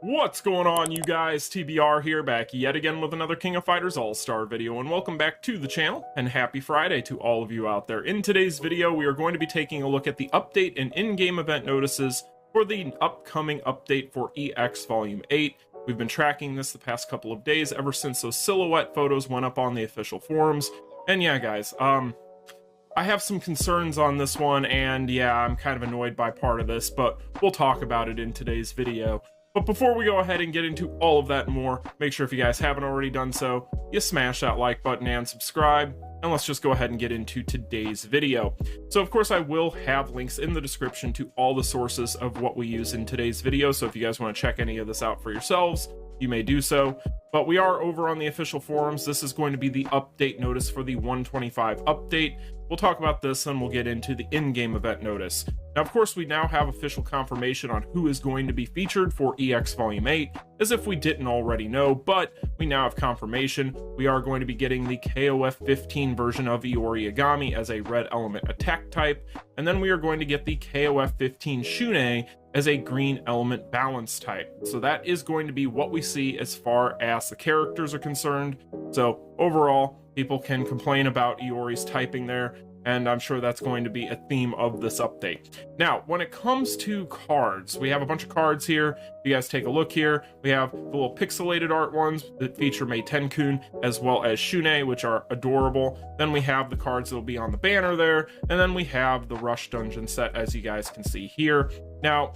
What's going on, you guys? TBR here, back yet again with another King of Fighters All-Star video, and welcome back to the channel, and happy Friday to all of you out there. In today's video, we are going to be taking a look at the update and in-game event notices for the upcoming update for EX Volume 8. We've been tracking this the past couple of days, ever since those silhouette photos went up on the official forums. And yeah, guys, I have some concerns on this one, and yeah, I'm kind of annoyed by part of this, but we'll talk about it in today's video. But before we go ahead and get into all of that and more, make sure if you guys haven't already done so, you smash that like button and subscribe, and let's just go ahead and get into today's video. So of course I will have links in the description to all the sources of what we use in today's video, so if you guys want to check any of this out for yourselves, you may do so. But we are over on the official forums. This is going to be the update notice for the 125 update. We'll talk about this and we'll get into the in-game event notice. Now, of course, we now have official confirmation on who is going to be featured for EX Volume 8, as if we didn't already know, but we now have confirmation. We are going to be getting the KOF 15 version of Iori Agami as a red element attack type, and then we are going to get the KOF 15 Shun'ei as a green element balance type. So that is going to be what we see as far as the characters are concerned. So overall, people can complain about Iori's typing there, and I'm sure that's going to be a theme of this update. Now, when it comes to cards, we have a bunch of cards here. If you guys take a look here, we have the little pixelated art ones that feature Mei Tenkun, as well as Shun'ei, which are adorable. Then we have the cards that will be on the banner there, and then we have the Rush Dungeon set, as you guys can see here. Now,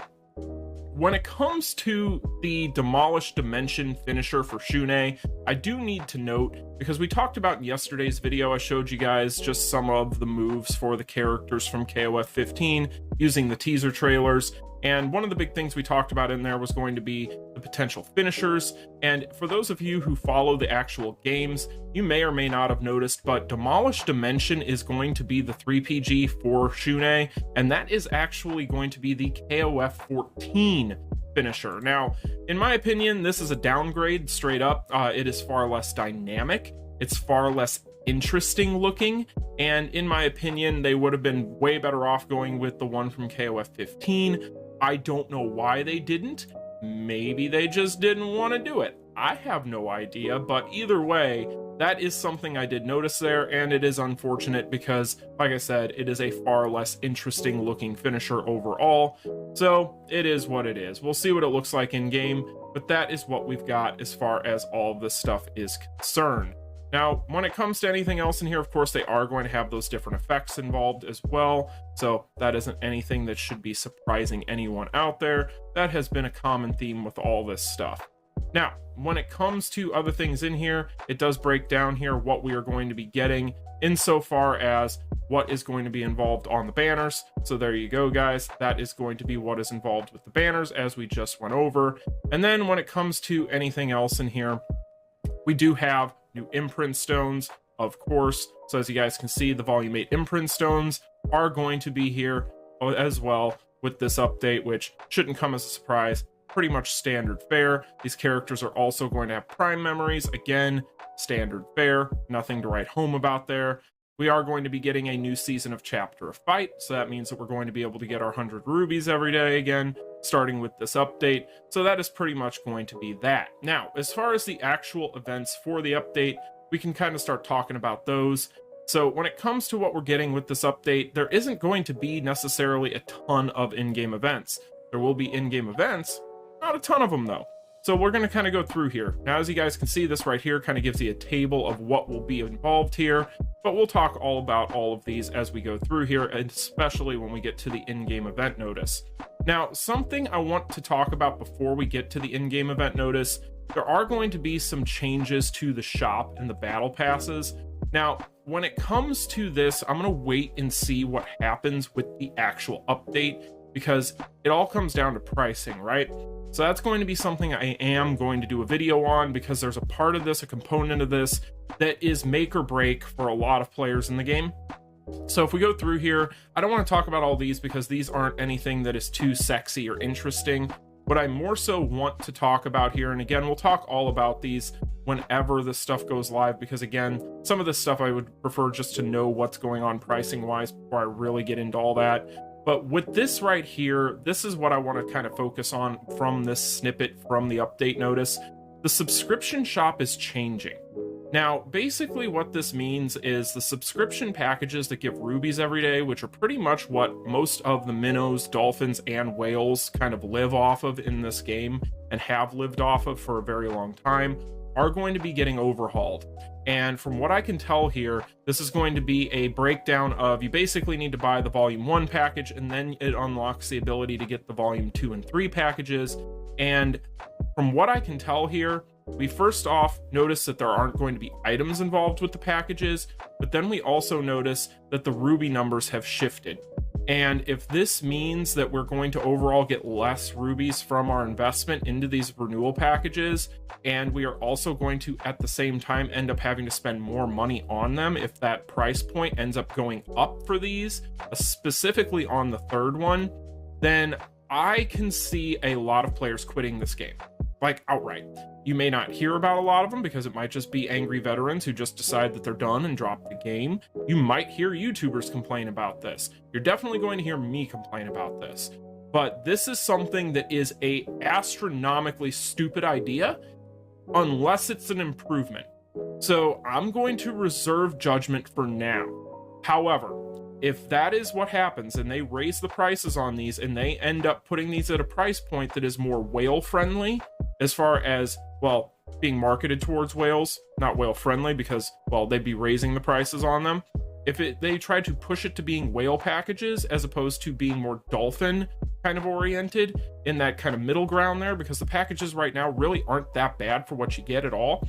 when it comes to the Demolished Dimension finisher for Shun'ei, I do need to note, because we talked about in yesterday's video, I showed you guys just some of the moves for the characters from KOF 15 using the teaser trailers. And one of the big things we talked about in there was going to be the potential finishers. And for those of you who follow the actual games, you may or may not have noticed, but Demolished Dimension is going to be the 3PG for Shun'ei, and that is actually going to be the KOF 14 finisher. Now, in my opinion, this is a downgrade straight up. It is far less dynamic. It's far less interesting looking, and in my opinion, they would have been way better off going with the one from KOF 15. I don't know why they didn't. Maybe they just didn't want to do it. I have no idea, but either way, that is something I did notice there, and it is unfortunate because, like I said, it is a far less interesting looking finisher overall. So it is what it is. We'll see what it looks like in game, but that is what we've got as far as all of this stuff is concerned. Now, when it comes to anything else in here, of course, they are going to have those different effects involved as well. So that isn't anything that should be surprising anyone out there. That has been a common theme with all this stuff. Now, when it comes to other things in here, it does break down here what we are going to be getting insofar as what is going to be involved on the banners. So there you go, guys. That is going to be what is involved with the banners, as we just went over. And then when it comes to anything else in here, we do have new imprint stones, of course. So as you guys can see, the Volume 8 imprint stones are going to be here as well with this update, which shouldn't come as a surprise. Pretty much standard fare. These characters are also going to have prime memories. Again, standard fare. Nothing to write home about there. We are going to be getting a new season of Chapter of Fight, so that means that we're going to be able to get our 100 rubies every day again, starting with this update. So that is pretty much going to be that. Now, as far as the actual events for the update, we can kind of start talking about those. So when it comes to what we're getting with this update, there isn't going to be necessarily a ton of in-game events. There will be in-game events, not a ton of them though. So we're going to kind of go through here. Now, as you guys can see, this right here kind of gives you a table of what will be involved here, but we'll talk all about all of these as we go through here, and especially when we get to the in-game event notice. Now, something I want to talk about before we get to the in-game event notice, there are going to be some changes to the shop and the battle passes. Now, when it comes to this, I'm going to wait and see what happens with the actual update, because it all comes down to pricing, right? So that's going to be something I am going to do a video on, because there's a part of this, a component of this, that is make or break for a lot of players in the game. So if we go through here, I don't want to talk about all these because these aren't anything that is too sexy or interesting. What I more so want to talk about here, and again, we'll talk all about these whenever this stuff goes live, because again, some of this stuff I would prefer just to know what's going on pricing wise before I really get into all that. But with this right here, this is what I want to kind of focus on from this snippet from the update notice. The subscription shop is changing. Now, basically what this means is the subscription packages that give rubies every day, which are pretty much what most of the minnows, dolphins, and whales kind of live off of in this game and have lived off of for a very long time, are going to be getting overhauled. And from what I can tell here, this is going to be a breakdown of, you basically need to buy the Volume 1 package, and then it unlocks the ability to get the Volume 2 and 3 packages. And from what I can tell here, we first off notice that there aren't going to be items involved with the packages, but then we also notice that the ruby numbers have shifted. And if this means that we're going to overall get less rubies from our investment into these renewal packages, and we are also going to at the same time end up having to spend more money on them if that price point ends up going up for these, specifically on the third one, then I can see a lot of players quitting this game, like outright. You may not hear about a lot of them because it might just be angry veterans who just decide that they're done and drop the game. You might hear YouTubers complain about this. You're definitely going to hear me complain about this. But this is something that is a astronomically stupid idea unless it's an improvement. So I'm going to reserve judgment for now. However, if that is what happens and they raise the prices on these and they end up putting these at a price point that is more whale friendly, as far as, well, being marketed towards whales, not whale friendly because, well, they'd be raising the prices on them. If they try to push it to being whale packages as opposed to being more dolphin kind of oriented in that kind of middle ground there, because the packages right now really aren't that bad for what you get at all,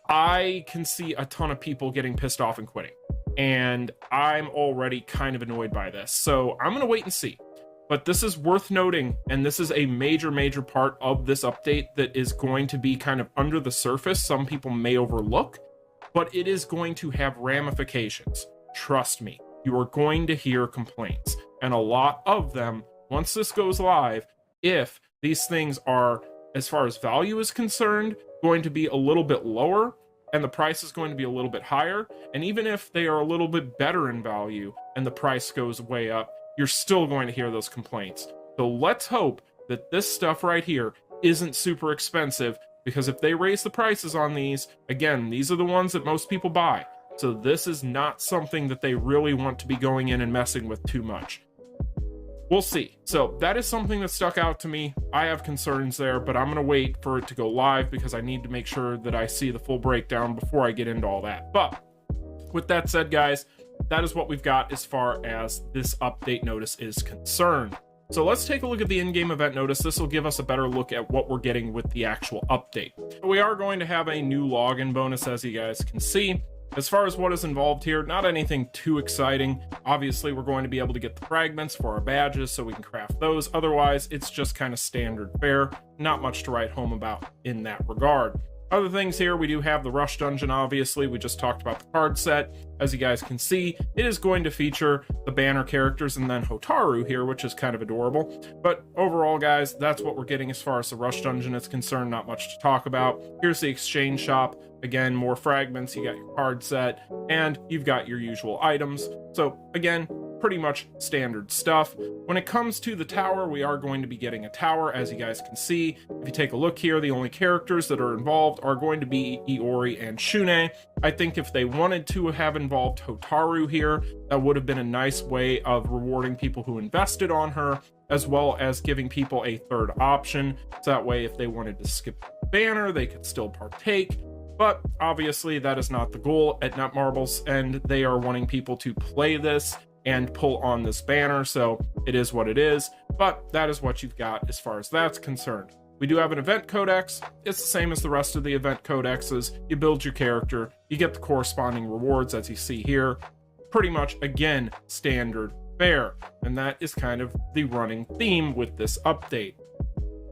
I can see a ton of people getting pissed off and quitting. And I'm already kind of annoyed by this. So I'm going to wait and see. But this is worth noting, and this is a major part of this update that is going to be kind of under the surface. Some people may overlook, but it is going to have ramifications. Trust me, you are going to hear complaints. And a lot of them, once this goes live, if these things are, as far as value is concerned, going to be a little bit lower, and the price is going to be a little bit higher, and even if they are a little bit better in value and the price goes way up, you're still going to hear those complaints. So let's hope that this stuff right here isn't super expensive, because if they raise the prices on these, again, these are the ones that most people buy. So this is not something that they really want to be going in and messing with too much. We'll see. So that is something that stuck out to me. I have concerns there, but I'm going to wait for it to go live because I need to make sure that I see the full breakdown before I get into all that. But with that said, guys, that is what we've got as far as this update notice is concerned. So let's take a look at the in-game event notice. This will give us a better look at what we're getting with the actual update. We are going to have a new login bonus, as you guys can see. As far as what is involved here, not anything too exciting. Obviously, we're going to be able to get the fragments for our badges so we can craft those. Otherwise, it's just kind of standard fare. Not much to write home about in that regard. Other things here, we do have the Rush Dungeon, obviously. We just talked about the card set. As you guys can see, it is going to feature the banner characters and then Hotaru here, which is kind of adorable. But overall, guys, that's what we're getting as far as the Rush Dungeon is concerned. Not much to talk about. Here's the exchange shop. Again, more fragments, you got your card set, and you've got your usual items. So again, pretty much standard stuff. When it comes to the tower, we are going to be getting a tower, as you guys can see. If you take a look here, the only characters that are involved are going to be Iori and Shun'ei. I think if they wanted to have involved Hotaru here, that would have been a nice way of rewarding people who invested on her, as well as giving people a third option. So that way, if they wanted to skip the banner, they could still partake. But obviously that is not the goal at Netmarble's, and they are wanting people to play this and pull on this banner, so it is what it is. But that is what you've got as far as that's concerned. We do have an event codex. It's the same as the rest of the event codexes. You build your character, you get the corresponding rewards as you see here. Pretty much, again, standard fare. And that is kind of the running theme with this update.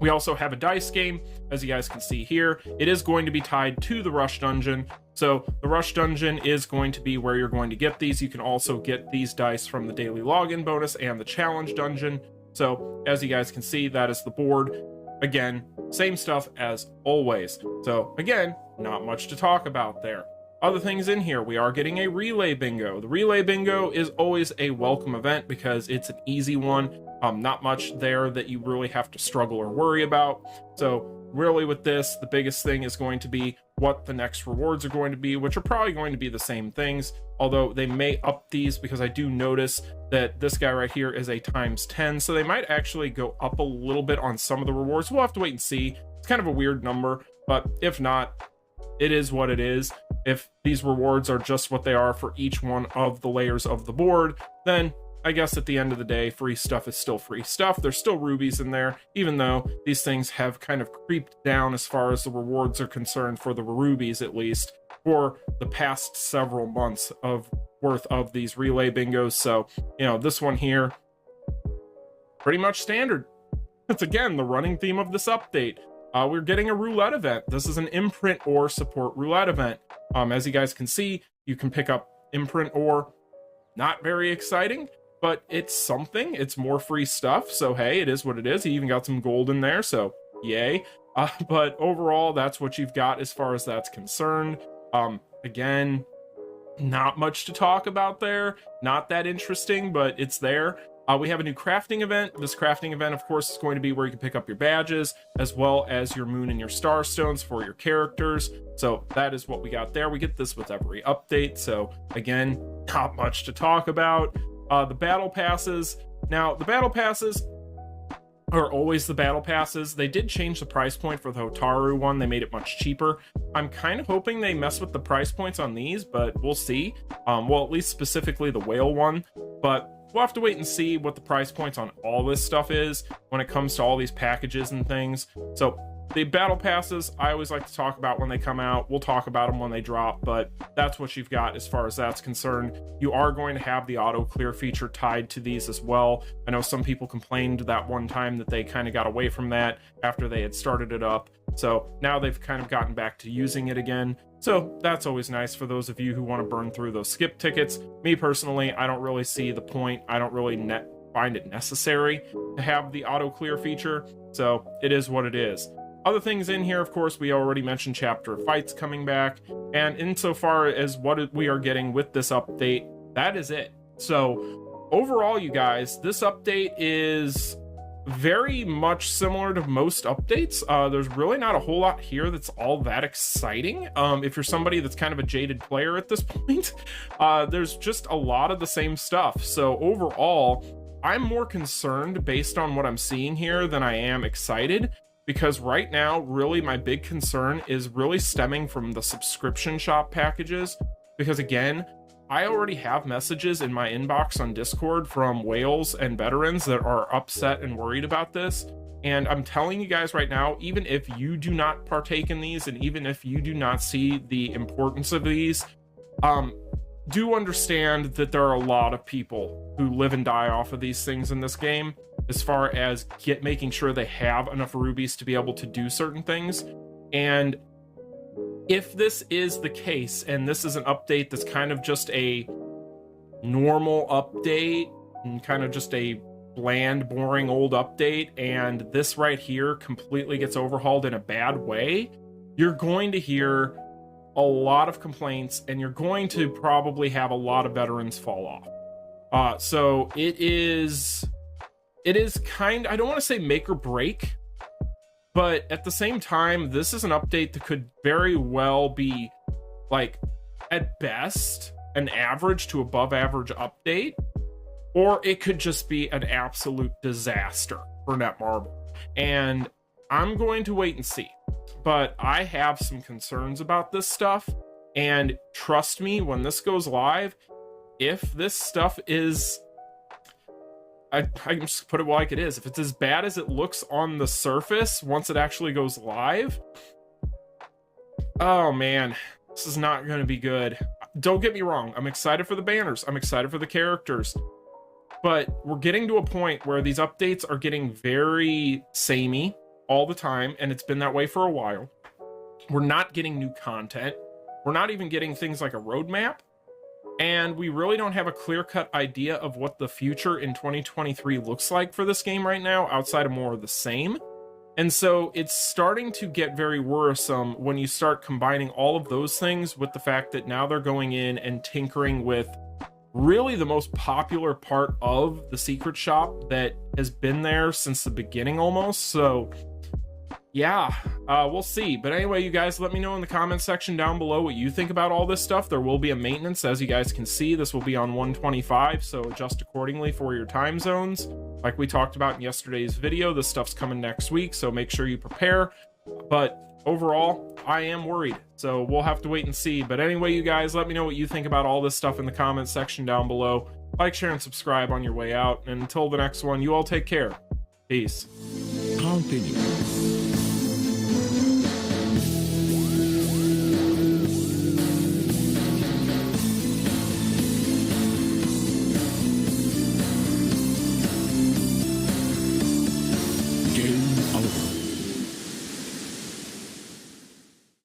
We also have a dice game, as you guys can see here. It is going to be tied to the Rush Dungeon. So the Rush Dungeon is going to be where you're going to get these. You can also get these dice from the daily login bonus and the challenge dungeon. So as you guys can see, that is the board. Again, same stuff as always. So again, not much to talk about there. Other things in here, we are getting a relay bingo. The relay bingo is always a welcome event because it's an easy one. Not much there that you really have to struggle or worry about. So really with this, the biggest thing is going to be what the next rewards are going to be, which are probably going to be the same things, although they may up these because I do notice that this guy right here is a ×10, so they might actually go up a little bit on some of the rewards. We'll have to wait and see. It's kind of a weird number, but if not, it is what it is. If these rewards are just what they are for each one of the layers of the board, then I guess at the end of the day, free stuff is still free stuff. There's still rubies in there, even though these things have kind of creeped down as far as the rewards are concerned, for the rubies at least, for the past several months of worth of these relay bingos. So, you know, this one here, pretty much standard. It's again the running theme of this update. We're getting a roulette event. This is an imprint ore support roulette event. As you guys can see, you can pick up imprint ore. Not very exciting, but it's something. It's more free stuff, so hey, it is what it is. He even got some gold in there, so yay. But overall, that's what you've got as far as that's concerned. Again, not much to talk about there. Not that interesting, but it's there. We have a new crafting event. This crafting event, of course, is going to be where you can pick up your badges, as well as your moon and your star stones for your characters. So that is what we got there. We get this with every update. So again, not much to talk about. The battle passes. Now, the battle passes are always the battle passes. They did change the price point for the Hotaru one. They made it much cheaper. I'm kind of hoping they mess with the price points on these, but we'll see. Well, at least specifically the whale one, but we'll have to wait and see what the price points on all this stuff is when it comes to all these packages and things. So the battle passes, I always like to talk about when they come out. We'll talk about them when they drop, but that's what you've got as far as that's concerned. You are going to have the auto clear feature tied to these as well. I know some people complained that one time that they kind of got away from that after they had started it up. So now they've kind of gotten back to using it again. So that's always nice for those of you who want to burn through those skip tickets. Me personally, I don't really see the point. I don't really find it necessary to have the auto clear feature. So it is what it is. Other things in here, of course, we already mentioned chapter fights coming back. And insofar as what we are getting with this update, that is it. So overall, you guys, this update is very much similar to most updates. There's really not a whole lot here that's all that exciting. If you're somebody that's kind of a jaded player at this point, there's just a lot of the same stuff. So overall, I'm more concerned based on what I'm seeing here than I am excited, because right now, really my big concern is really stemming from the subscription shop packages. Because again, I already have messages in my inbox on Discord from whales and veterans that are upset and worried about this. And I'm telling you guys right now, even if you do not partake in these, and even if you do not see the importance of these, do understand that there are a lot of people who live and die off of these things in this game, as far as making sure they have enough rubies to be able to do certain things. And if this is the case, and this is an update that's kind of just a normal update and kind of just a bland, boring old update, and this right here completely gets overhauled in a bad way, you're going to hear a lot of complaints, and you're going to probably have a lot of veterans fall off. So it is kind, I don't want to say make or break, but at the same time, this is an update that could very well be, like, at best, an average to above average update, or it could just be an absolute disaster for Netmarble. And I'm going to wait and see. But I have some concerns about this stuff, and trust me, when this goes live, if this stuff is, I can just put it like it is, if it's as bad as it looks on the surface once it actually goes live, oh man, this is not going to be good. Don't get me wrong, I'm excited for the banners, I'm excited for the characters, but we're getting to a point where these updates are getting very samey all the time, and it's been that way for a while. We're not getting new content. We're not even getting things like a roadmap, and we really don't have a clear-cut idea of what the future in 2023 looks like for this game right now, outside of more of the same. And so it's starting to get very worrisome when you start combining all of those things with the fact that now they're going in and tinkering with really the most popular part of the secret shop that has been there since the beginning almost. So yeah, we'll see. But anyway, you guys, let me know in the comment section down below what you think about all this stuff. There will be a maintenance, as you guys can see. This will be on 125, so adjust accordingly for your time zones. Like we talked about in yesterday's video, this stuff's coming next week, so make sure you prepare. But overall, I am worried, so we'll have to wait and see. But anyway, you guys, let me know what you think about all this stuff in the comment section down below. Like, share, and subscribe on your way out. And until the next one, you all take care. Peace. Continue.